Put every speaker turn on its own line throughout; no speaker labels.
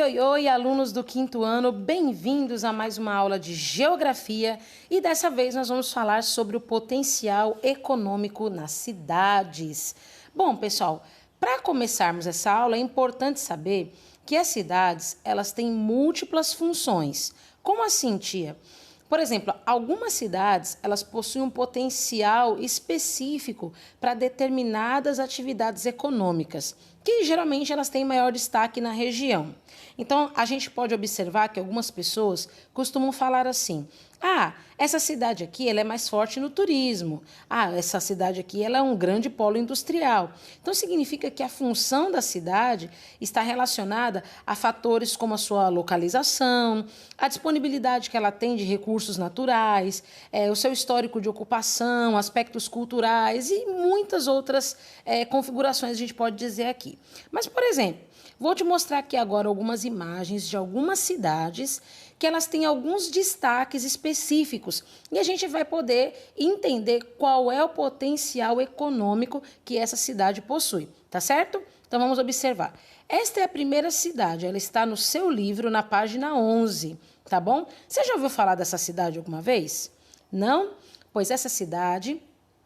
oi, oi, alunos do quinto ano, bem-vindos a mais uma aula de Geografia e dessa vez nós vamos falar sobre o potencial econômico nas cidades. Bom, pessoal, para começarmos essa aula é importante saber que as cidades, elas têm múltiplas funções. Como assim, tia? Por exemplo, algumas cidades, elas possuem um potencial específico para determinadas atividades econômicas, que geralmente elas têm maior destaque na região. Então, a gente pode observar que algumas pessoas costumam falar assim: ah, essa cidade aqui ela é mais forte no turismo. Ah, essa cidade aqui ela é um grande polo industrial. Então, significa que a função da cidade está relacionada a fatores como a sua localização, a disponibilidade que ela tem de recursos naturais, o seu histórico de ocupação, aspectos culturais e muitas outras configurações a gente pode dizer aqui. Mas, por exemplo, vou te mostrar aqui agora algumas imagens de algumas cidades que elas têm alguns destaques específicos e a gente vai poder entender qual é o potencial econômico que essa cidade possui, tá certo? Então vamos observar. Esta é a primeira cidade, ela está no seu livro na página 11, tá bom? Você já ouviu falar dessa cidade alguma vez? Não? Pois essa cidade,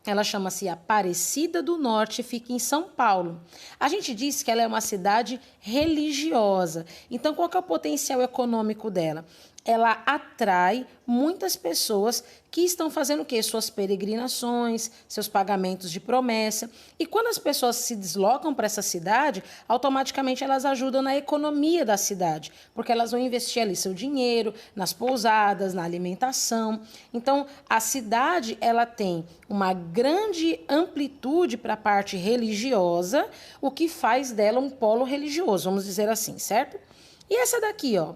ela chama-se Aparecida do Norte, fica em São Paulo. A gente diz que ela é uma cidade religiosa. Então, qual que é o potencial econômico dela? Ela atrai muitas pessoas que estão fazendo o quê? Suas peregrinações, seus pagamentos de promessa. E quando as pessoas se deslocam para essa cidade, automaticamente elas ajudam na economia da cidade, porque elas vão investir ali seu dinheiro, nas pousadas, na alimentação. Então, a cidade, ela tem uma grande amplitude para a parte religiosa, o que faz dela um polo religioso, vamos dizer assim, certo? E essa daqui, ó,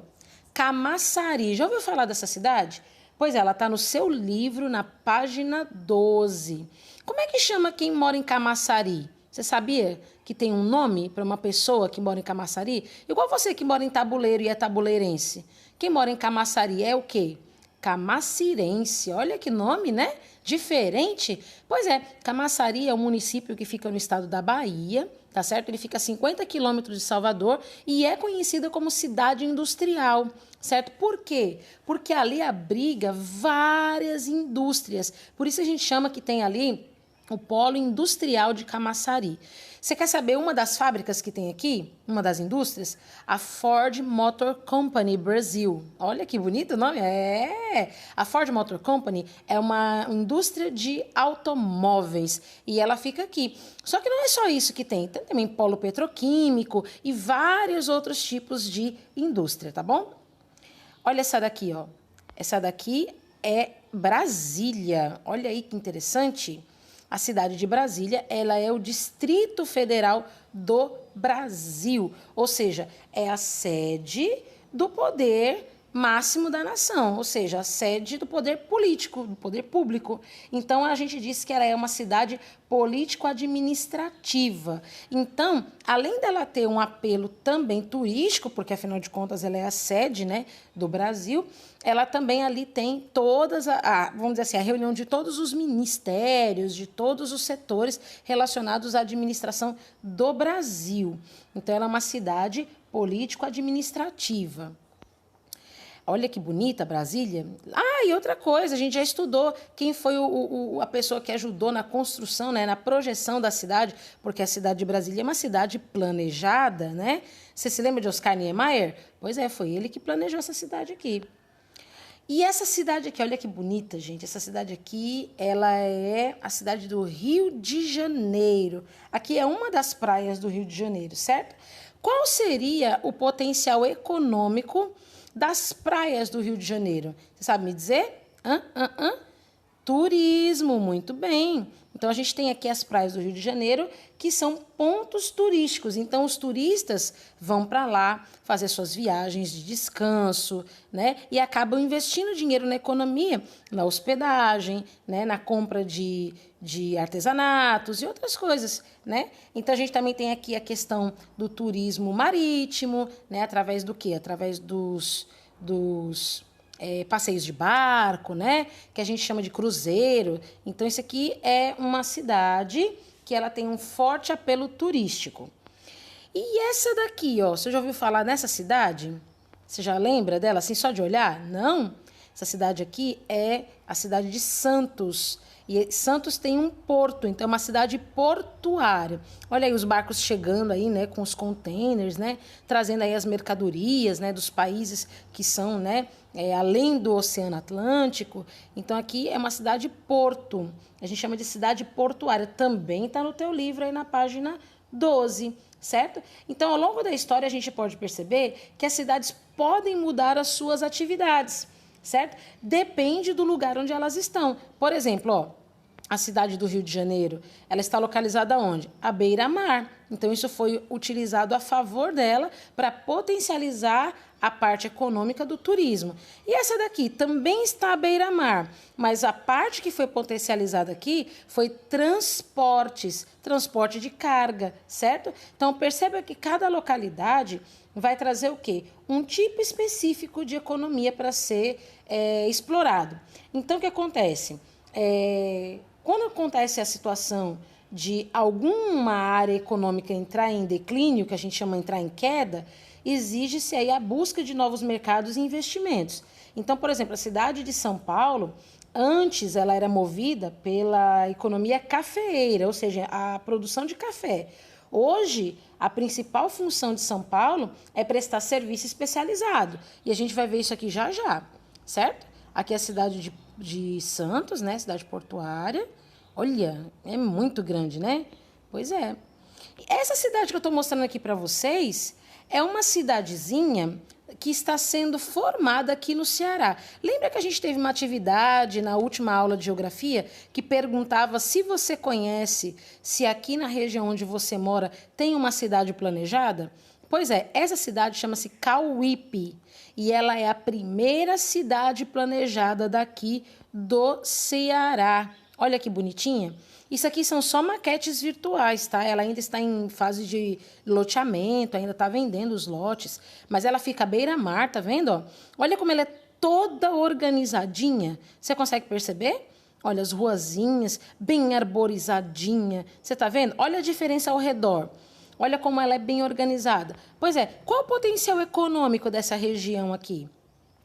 Camaçari. Já ouviu falar dessa cidade? Pois é, ela está no seu livro, na página 12. Como é que chama quem mora em Camaçari? Você sabia que tem um nome para uma pessoa que mora em Camaçari? Igual você que mora em Tabuleiro e é tabuleirense. Quem mora em Camaçari é o quê? Camacirense. Olha que nome, né? Diferente. Pois é, Camaçari é um município que fica no estado da Bahia, tá certo? Ele fica a 50 quilômetros de Salvador e é conhecida como cidade industrial, certo? Por quê? Porque ali abriga várias indústrias. Por isso a gente chama que tem ali o polo industrial de Camaçari. Você quer saber uma das fábricas que tem aqui? Uma das indústrias? A Ford Motor Company Brasil. Olha que bonito o nome. A Ford Motor Company é uma indústria de automóveis e ela fica aqui. Só que não é só isso que tem. Tem também polo petroquímico e vários outros tipos de indústria, tá bom? Olha essa daqui, ó. Essa daqui é Brasília. Olha aí que interessante. A cidade de Brasília, ela é o Distrito Federal do Brasil, ou seja, é a sede do poder máximo da nação, ou seja, a sede do poder político, do poder público. Então, a gente diz que ela é uma cidade político-administrativa. Então, além dela ter um apelo também turístico, porque, afinal de contas, ela é a sede, né, do Brasil, ela também ali tem todas, vamos dizer assim, a reunião de todos os ministérios, de todos os setores relacionados à administração do Brasil. Então, ela é uma cidade político-administrativa. Olha que bonita Brasília. Ah, e outra coisa, a gente já estudou quem foi a pessoa que ajudou na construção, né, na projeção da cidade, porque a cidade de Brasília é uma cidade planejada, né? Você se lembra de Oscar Niemeyer? Pois é, foi ele que planejou essa cidade aqui. E essa cidade aqui, olha que bonita, gente. Essa cidade aqui, ela é a cidade do Rio de Janeiro. Aqui é uma das praias do Rio de Janeiro, certo? Qual seria o potencial econômico das praias do Rio de Janeiro? Você sabe me dizer? Turismo, muito bem. Então, a gente tem aqui as praias do Rio de Janeiro, que são pontos turísticos. Então, os turistas vão para lá fazer suas viagens de descanso, né? E acabam investindo dinheiro na economia, na hospedagem, né? Na compra de artesanatos e outras coisas, né? Então, a gente também tem aqui a questão do turismo marítimo, né? Através do quê? Através dos passeios de barco, né? Que a gente chama de cruzeiro. Então, isso aqui é uma cidade que ela tem um forte apelo turístico. E essa daqui, ó, você já ouviu falar nessa cidade? Você já lembra dela, assim, só de olhar? Não? Essa cidade aqui é a cidade de Santos. E Santos tem um porto, então é uma cidade portuária. Olha aí os barcos chegando aí, né, com os containers, né, trazendo aí as mercadorias, né, dos países que são, né, além do Oceano Atlântico. Então aqui é uma cidade porto. A gente chama de cidade portuária. Também está no teu livro aí na página 12. Certo? Então, ao longo da história, a gente pode perceber que as cidades podem mudar as suas atividades, certo? Depende do lugar onde elas estão. Por exemplo, ó, a cidade do Rio de Janeiro, ela está localizada onde? À beira-mar. Então, isso foi utilizado a favor dela para potencializar a parte econômica do turismo. E essa daqui também está à beira-mar, mas a parte que foi potencializada aqui foi transporte de carga, certo? Então, perceba que cada localidade vai trazer o quê? Um tipo específico de economia para ser explorado. Então, o que acontece? Quando acontece a situação de alguma área econômica entrar em declínio, que a gente chama entrar em queda, exige-se aí a busca de novos mercados e investimentos. Então, por exemplo, a cidade de São Paulo, antes ela era movida pela economia cafeeira, ou seja, a produção de café. Hoje, a principal função de São Paulo é prestar serviço especializado. E a gente vai ver isso aqui já já, certo? Aqui é a cidade de Santos, né? Cidade portuária. Olha, é muito grande, né? Pois é. Essa cidade que eu estou mostrando aqui para vocês é uma cidadezinha que está sendo formada aqui no Ceará. Lembra que a gente teve uma atividade na última aula de geografia que perguntava se você conhece, se aqui na região onde você mora tem uma cidade planejada? Pois é, essa cidade chama-se Cauípe e ela é a primeira cidade planejada daqui do Ceará. Olha que bonitinha. Isso aqui são só maquetes virtuais, tá? Ela ainda está em fase de loteamento, ainda está vendendo os lotes, mas ela fica à beira-mar, tá vendo? Ó? Olha como ela é toda organizadinha. Você consegue perceber? Olha as ruazinhas, bem arborizadinha. Você tá vendo? Olha a diferença ao redor. Olha como ela é bem organizada. Pois é, qual o potencial econômico dessa região aqui?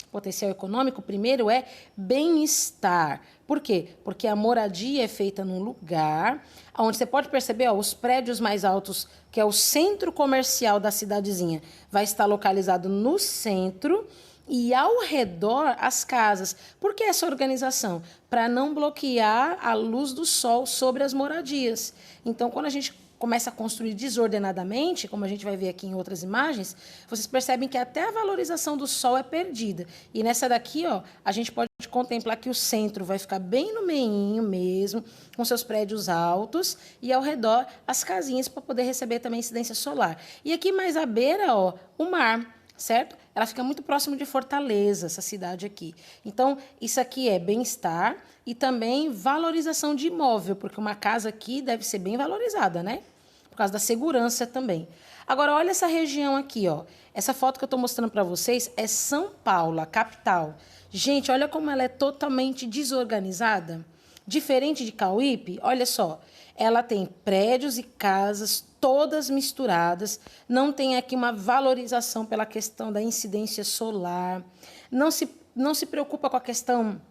Potencial econômico, primeiro, é bem-estar. Por quê? Porque a moradia é feita num lugar onde você pode perceber, ó, os prédios mais altos, que é o centro comercial da cidadezinha, vai estar localizado no centro e ao redor as casas. Por que essa organização? Para não bloquear a luz do sol sobre as moradias. Então, quando a gente começa a construir desordenadamente, como a gente vai ver aqui em outras imagens, vocês percebem que até a valorização do sol é perdida. E nessa daqui, ó, a gente pode contemplar que o centro vai ficar bem no meinho mesmo, com seus prédios altos, e ao redor as casinhas para poder receber também incidência solar. E aqui mais à beira, ó, o mar, certo? Ela fica muito próximo de Fortaleza, essa cidade aqui. Então, isso aqui é bem-estar e também valorização de imóvel, porque uma casa aqui deve ser bem valorizada, né? Por causa da segurança também. Agora, olha essa região aqui, ó. Essa foto que eu estou mostrando para vocês é São Paulo, a capital. Gente, olha como ela é totalmente desorganizada. Diferente de Cauípe, olha só, ela tem prédios e casas todas misturadas, não tem aqui uma valorização pela questão da incidência solar, não se preocupa com a questão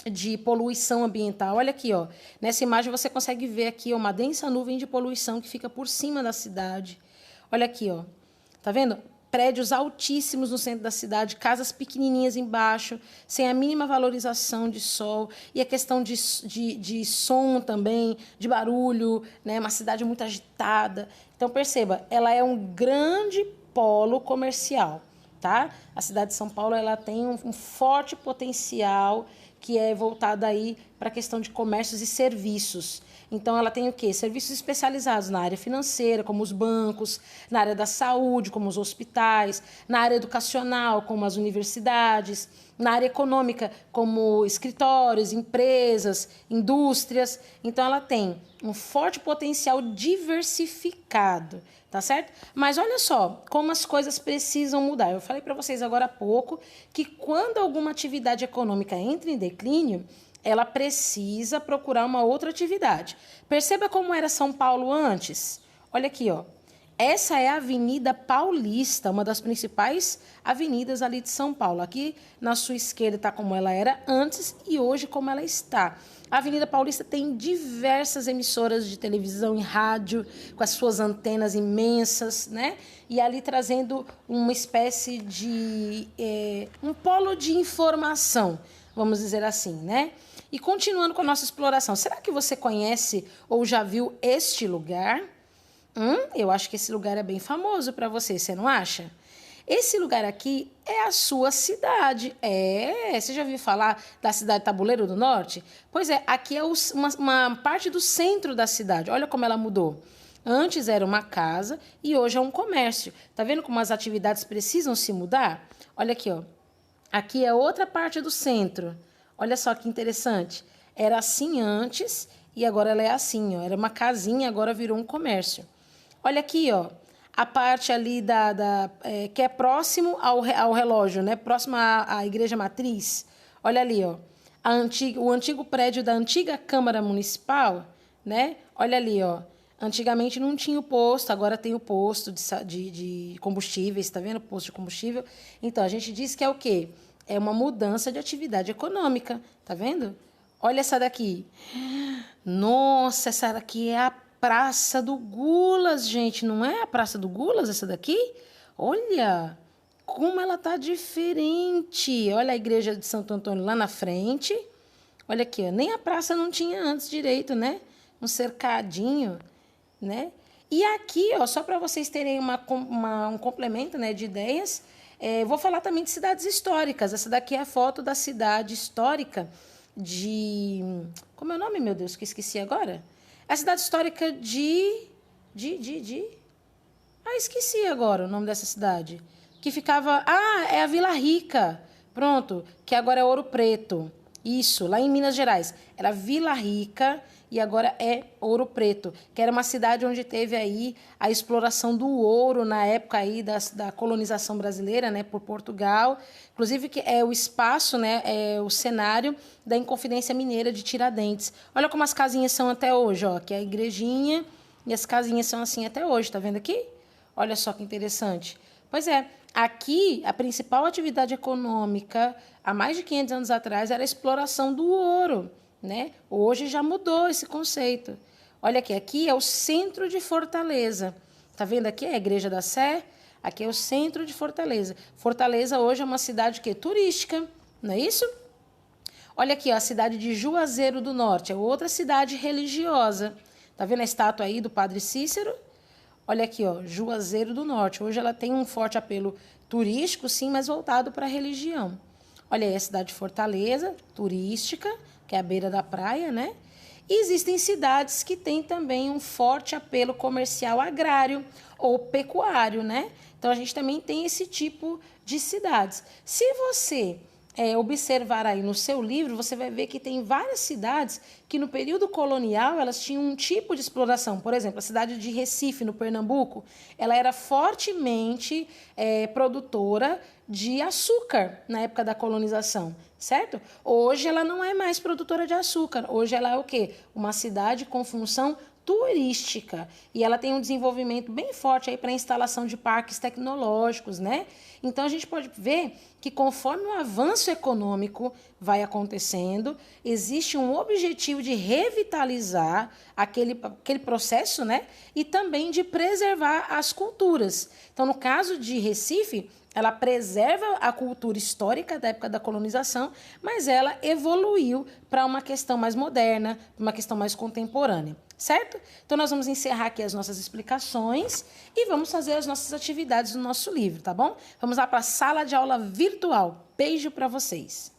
de poluição ambiental. Olha aqui, ó, nessa imagem você consegue ver aqui ó, uma densa nuvem de poluição que fica por cima da cidade. Olha aqui, ó, tá vendo? Prédios altíssimos no centro da cidade, casas pequenininhas embaixo, sem a mínima valorização de sol, e a questão de som também, de barulho, né? Uma cidade muito agitada. Então, perceba, ela é um grande polo comercial, tá? A cidade de São Paulo ela tem um forte potencial que é voltado aí para a questão de comércios e serviços. Então, ela tem o quê? Serviços especializados na área financeira, como os bancos, na área da saúde, como os hospitais, na área educacional, como as universidades, na área econômica, como escritórios, empresas, indústrias. Então, ela tem um forte potencial diversificado, tá certo? Mas olha só como as coisas precisam mudar. Eu falei para vocês agora há pouco que quando alguma atividade econômica entra em declínio, ela precisa procurar uma outra atividade. Perceba como era São Paulo antes. Olha aqui, ó. Essa é a Avenida Paulista, uma das principais avenidas ali de São Paulo. Aqui na sua esquerda está como ela era antes e hoje como ela está. A Avenida Paulista tem diversas emissoras de televisão e rádio, com as suas antenas imensas, né? E ali trazendo uma espécie de um polo de informação, vamos dizer assim, né? E continuando com a nossa exploração, será que você conhece ou já viu este lugar? Eu acho que esse lugar é bem famoso para você não acha? Esse lugar aqui é a sua cidade. Você já ouviu falar da cidade de Tabuleiro do Norte? Pois é, aqui é uma parte do centro da cidade. Olha como ela mudou. Antes era uma casa e hoje é um comércio. Tá vendo como as atividades precisam se mudar? Olha aqui, ó. Aqui é outra parte do centro. Olha só que interessante. Era assim antes e agora ela é assim, ó. Era uma casinha, agora virou um comércio. Olha aqui, ó, a parte ali que é próximo ao relógio, né? Próximo à Igreja Matriz. Olha ali, ó, o antigo prédio da antiga Câmara Municipal, né? Olha ali, ó. Antigamente não tinha o posto, agora tem o posto de combustíveis, tá vendo? Posto de combustível. Então, a gente diz que é o quê? É uma mudança de atividade econômica, tá vendo? Olha essa daqui. Nossa, essa daqui é a Praça do Gulas, gente. Não é a Praça do Gulas essa daqui? Olha como ela tá diferente. Olha a igreja de Santo Antônio lá na frente. Olha aqui, ó. Nem a praça não tinha antes direito, né? Um cercadinho, né? E aqui, ó, só para vocês terem um complemento, né, de ideias, vou falar também de cidades históricas. Essa daqui é a foto da cidade histórica de... Como é o nome, meu Deus, que eu esqueci agora? É a cidade histórica esqueci agora o nome dessa cidade. Que ficava... é a Vila Rica. Pronto, que agora é Ouro Preto. Isso, lá em Minas Gerais. Era Vila Rica e agora é Ouro Preto, que era uma cidade onde teve aí a exploração do ouro na época aí da colonização brasileira, né, por Portugal. Inclusive, que é o espaço, né, é o cenário da Inconfidência Mineira de Tiradentes. Olha como as casinhas são até hoje, ó, que é a igrejinha e as casinhas são assim até hoje, tá vendo aqui? Olha só que interessante. Pois é, aqui a principal atividade econômica há mais de 500 anos atrás era a exploração do ouro, né? Hoje já mudou esse conceito. Olha aqui é o centro de Fortaleza. Tá vendo aqui? É a Igreja da Sé. Aqui é o centro de Fortaleza. Fortaleza hoje é uma cidade que turística, não é isso? Olha aqui, ó, a cidade de Juazeiro do Norte, é outra cidade religiosa. Tá vendo a estátua aí do Padre Cícero? Olha aqui, ó, Juazeiro do Norte. Hoje ela tem um forte apelo turístico, sim, mas voltado para a religião. Olha aí a cidade de Fortaleza, turística, que é a beira da praia, né? E existem cidades que têm também um forte apelo comercial agrário ou pecuário, né? Então, a gente também tem esse tipo de cidades. Se você observar aí no seu livro, você vai ver que tem várias cidades que no período colonial elas tinham um tipo de exploração. Por exemplo, a cidade de Recife, no Pernambuco, ela era fortemente produtora de açúcar na época da colonização, certo? Hoje ela não é mais produtora de açúcar. Hoje ela é o quê? Uma cidade com função turística. E ela tem um desenvolvimento bem forte aí para a instalação de parques tecnológicos, né? Então, a gente pode ver que conforme o avanço econômico vai acontecendo, existe um objetivo de revitalizar aquele processo, né? E também de preservar as culturas. Então, no caso de Recife, ela preserva a cultura histórica da época da colonização, mas ela evoluiu para uma questão mais moderna, uma questão mais contemporânea, certo? Então, nós vamos encerrar aqui as nossas explicações e vamos fazer as nossas atividades no nosso livro, tá bom? Vamos lá para a sala de aula virtual. Beijo para vocês!